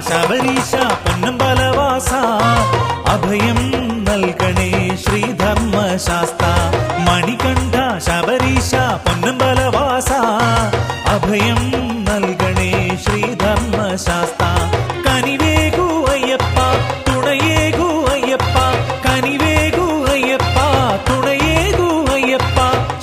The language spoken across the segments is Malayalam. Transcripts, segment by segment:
ശബരീശ പൊന്നമ്പലവാസ അഭയം നൽകണേ ശ്രീധർമ്മശാസ്ത മണികണ്ഠ ശബരീശ പൊന്നമ്പലവാസ അഭയം നൽകണേ ശ്രീധർമ്മശാസ്ത കനിവേകു അയ്യപ്പ തുണയേകു അയ്യപ്പ കനിവേകു അയ്യപ്പ തുണയേകു അയ്യപ്പ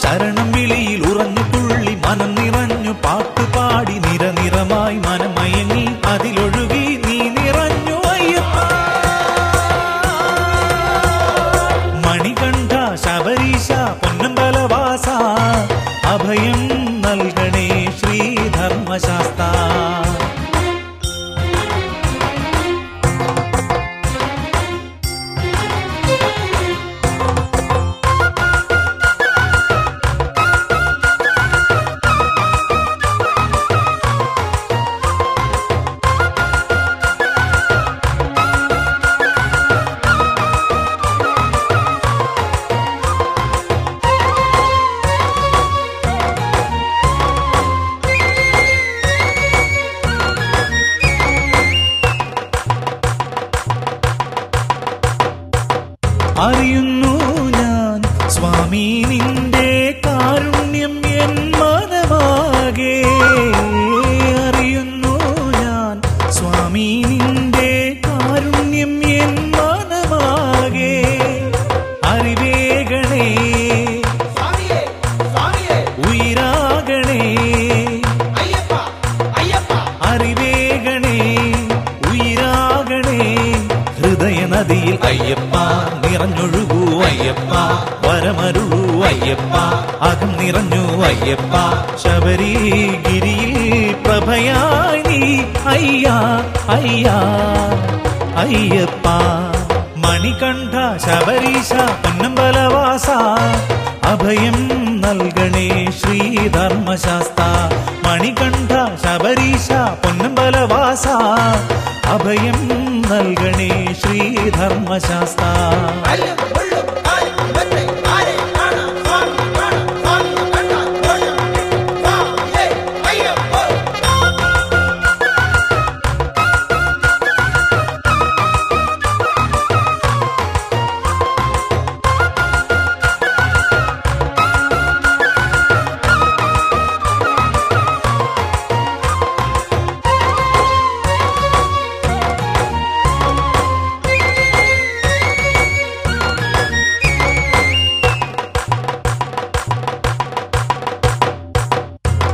ശരണം വിളിയിൽ ഉറഞ്ഞു തുള്ളി മനം നിറഞ്ഞു പാട്ടുപാടി നിരനിറമായി മനമയങ്ങി അതിലൊഴുകി നീ നിറഞ്ഞു അയ്യപ്പ മണികണ്ഠ ശബരീശ പൊന്നമ്പലവാസ അഭയം നൽകണേ ശ്രീധർമ്മശാസ്ത അറിയുന്നു ഞാൻ സ്വാമി നിന്റെ കാരുണ്യം എൻ മനമാകെ അറിയുന്നു ഞാൻ സ്വാമി നിന്റെ കാരുണ്യം എൻ മനമാകെ അറിവേഗണേ ഉയരാകണേ അറിവേഗണേ ഉയരാകണേ ഹൃദയ നദിയിൽ അയ്യപ്പ നിറഞ്ഞൊഴുകൂ അയ്യപ്പ വരമരുളൂ അയ്യപ്പ അകം നിറഞ്ഞു അയ്യപ്പ ശബരിഗിരിയിൽ പ്രഭയായി നീ അയ്യാ അയ്യാ അയ്യപ്പ മണികണ്ഠ ശബരീശ പൊന്നമ്പലവാസ അഭയം നൽകണേ ശ്രീധർമ്മശാസ്ത മണികണ്ഠ ശബരീശ പൊന്നമ്പലവാസ അഭയം നൽകണേ ശ്രീധർമ്മശാസ്ത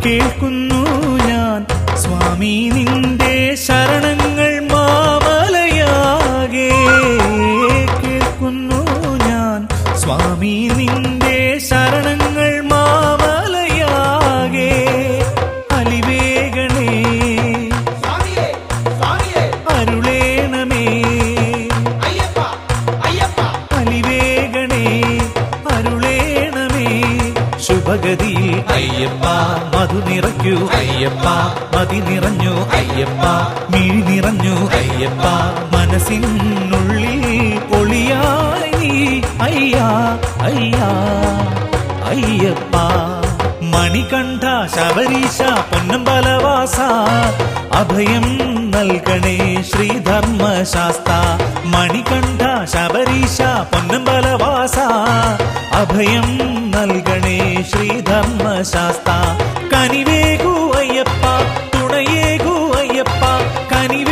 കേൾക്കുന്നു ഞാൻ സ്വാമി നിന്റെ ശരണങ്ങൾ മാമലയാകെ കേൾക്കുന്നു ഞാൻ സ്വാമി നിന്റെ ശരണങ്ങൾ മാമലയാകെ അലിവേഗണേ അരുളേണമേ അലിവേഗണേ അരുളേണമേ ശുഭഗതിയിൽ അയ്യപ്പ മധു നിറയ്ക്കൂ അയ്യപ്പ മതി നിറഞ്ഞു അയ്യപ്പ മിഴി നിറഞ്ഞു അയ്യപ്പ മനസ്സിനുള്ളിൽ ഒളിയായി നീ അയ്യാ അയ്യാ അയ്യപ്പ മണികണ്ഠ ശബരീശ പൊന്നമ്പലവാസ അഭയം നൽകണേ ശ്രീധർമ്മശാസ്ത മണികണ്ഠ ശബരീശ പൊന്നമ്പലവാസ അഭയം നൽകണേ ശ്രീധർമ്മശാസ്ത കനിവേകു അയ്യപ്പ തുണയേകു അയ്യപ്പ കനിവേ